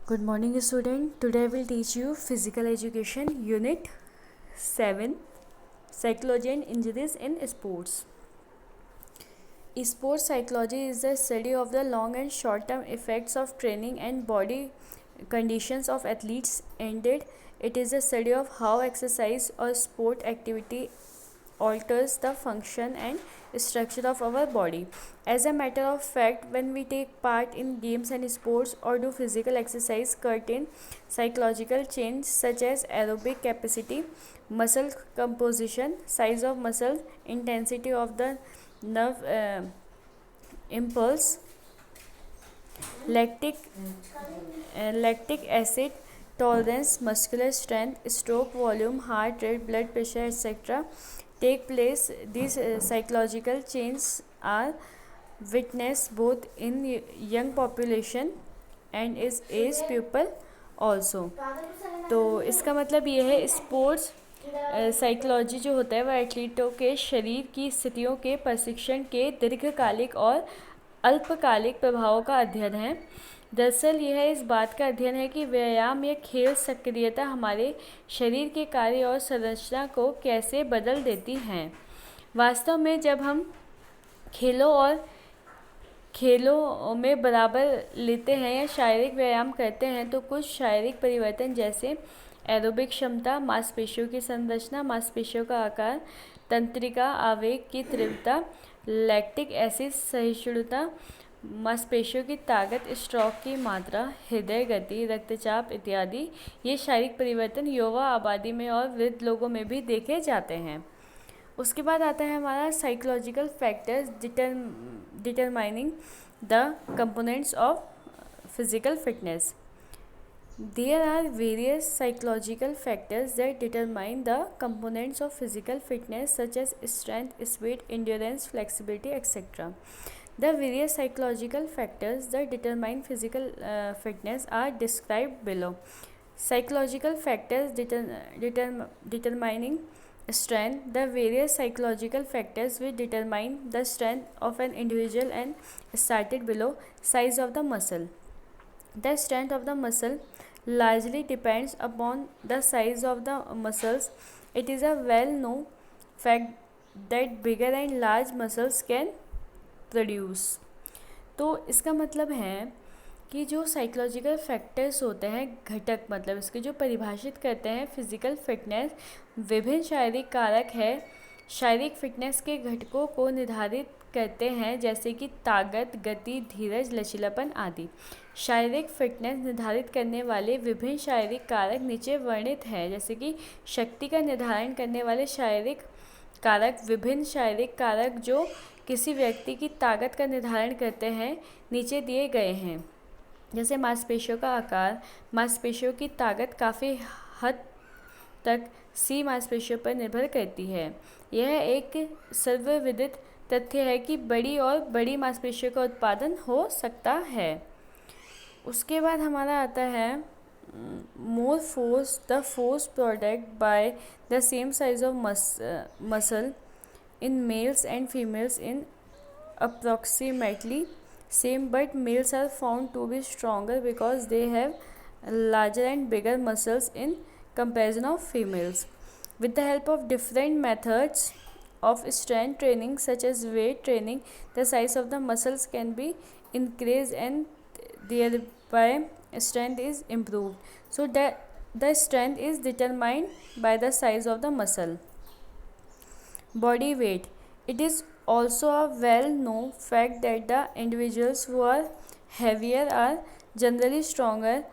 Good morning, student. Today I will teach you Physical Education Unit 7 Psychology and Injuries in Sports. Sports psychology is the study of the long and short term effects of training and body conditions of athletes. It is a study of how exercise or sport activity alters the function and structure of our body. As a matter of fact, when we take part in games and sports or do physical exercise, certain psychological change such as aerobic capacity, muscle composition, size of muscles, intensity of the nerve impulse, lactic lactic acid tolerance, muscular strength, stroke volume, heart rate, blood pressure, etc. take place. These psychological changes are witnessed both in young population and is age pupil also. तो इसका मतलब ये है sports psychology जो होता है वह एथलीटों के शरीर की स्थितियों के प्रशिक्षण के दीर्घकालिक और अल्पकालिक प्रभावों का अध्ययन है। दरअसल यह इस बात का अध्ययन है कि व्यायाम या खेल सक्रियता हमारे शरीर के कार्य और संरचना को कैसे बदल देती हैं। वास्तव में जब हम खेलों में बराबर लेते हैं या शारीरिक व्यायाम करते हैं तो कुछ शारीरिक परिवर्तन जैसे एरोबिक क्षमता, मांसपेशियों की संरचना, मांसपेशियों का आकार, तंत्रिका आवेग की तीव्रता, लैक्टिक एसिड सहिष्णुता, मांसपेशियों की ताकत, स्ट्रोक की मात्रा, हृदय गति, रक्तचाप इत्यादि ये शारीरिक परिवर्तन युवा आबादी में और वृद्ध लोगों में भी देखे जाते हैं। उसके बाद आता है हमारा psychological factors determining the components of physical fitness. There are various psychological factors that determine the components of physical fitness such as strength, speed, endurance, flexibility, etc. The various psychological factors that determine physical fitness are described below. Psychological factors determining strength. The various psychological factors which determine the strength of an individual and started below. Size of the muscle. The strength of the muscle largely depends upon the size of the muscles. It is a well-known fact that bigger and large muscles can produce. तो इसका मतलब है कि जो psychological factors होते हैं घटक, मतलब इसके जो परिभाषित करते हैं फिज़िकल फिटनेस, विभिन्न शारीरिक कारक है शारीरिक फिटनेस के घटकों को निर्धारित करते हैं जैसे कि ताकत, गति, धीरज, लचीलापन आदि। शारीरिक फिटनेस निर्धारित करने वाले विभिन्न शारीरिक कारक नीचे वर्णित हैं जैसे कि शक्ति का निर्धारण करने वाले शारीरिक कारक। विभिन्न शारीरिक कारक जो किसी व्यक्ति की ताकत का निर्धारण करते हैं नीचे दिए गए हैं जैसे मांसपेशियों का आकार। मांसपेशियों की ताकत काफ़ी हद तक सी मांसपेशियों पर निर्भर करती है। यह एक सर्वविदित तथ्य है कि बड़ी मांसपेशियों का उत्पादन हो सकता है। उसके बाद हमारा आता है more force, the force product by the same size of muscle in males and females in approximately same, but males are found to be stronger because they have larger and bigger muscles in comparison of females. With the help of different methods of strength training such as weight training, the size of the muscles can be increased and thereby strength is improved. So that the strength is determined by the size of the muscle. Body weight. It is also a well-known fact that the individuals who are heavier are generally stronger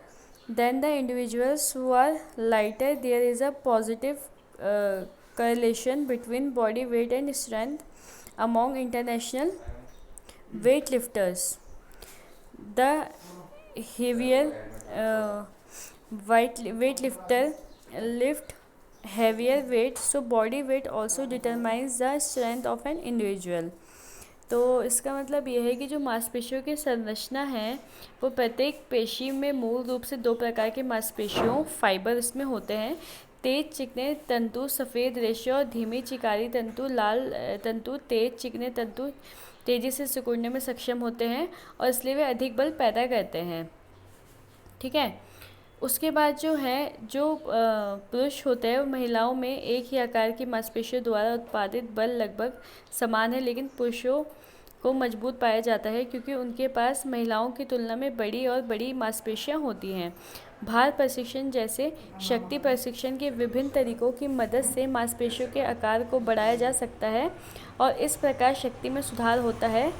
than the individuals who are lighter. There is a positive correlation between body weight and strength among international weightlifters. The heavier weightlifter lift heavier weight, so body weight also determines the strength of an individual. तो इसका मतलब यह है कि जो मांसपेशियों की संरचना है वो प्रत्येक पेशी में मूल रूप से दो प्रकार के मांसपेशियों फाइबर इसमें होते हैं। तेज चिकने तंतु सफ़ेद रेशे और धीमी चिकारी तंतु लाल तंतु। तेज चिकने तंतु तेज़ी से सिकुड़ने में सक्षम होते हैं और इसलिए वे अधिक बल पैदा करते हैं। ठीक है। उसके बाद जो है, जो पुरुष होते हैं, वो महिलाओं में एक ही आकार की मांसपेशियों द्वारा उत्पादित बल लगभग समान है, लेकिन पुरुषों को मजबूत पाया जाता है क्योंकि उनके पास महिलाओं की तुलना में बड़ी और बड़ी मांसपेशियां होती हैं। भार प्रशिक्षण जैसे शक्ति प्रशिक्षण के विभिन्न तरीकों की मदद से मांसपेशियों के आकार को बढ़ाया जा सकता है और इस प्रकार शक्ति में सुधार होता है।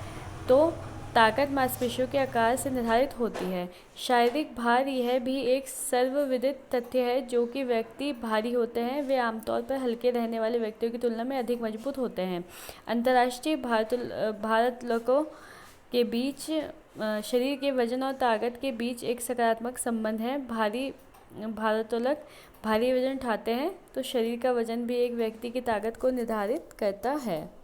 तो ताकत मांसपेशियों के आकार से निर्धारित होती है। शारीरिक भार यह भी एक सर्वविदित तथ्य है जो कि व्यक्ति भारी होते हैं वे आमतौर पर हल्के रहने वाले व्यक्तियों की तुलना में अधिक मजबूत होते हैं। अंतर्राष्ट्रीय भारोत्तोलकों के बीच शरीर के वजन और ताकत के बीच एक सकारात्मक संबंध है। भारी भारोत्तोलक भारी वजन उठाते हैं तो शरीर का वजन भी एक व्यक्ति की ताकत को निर्धारित करता है।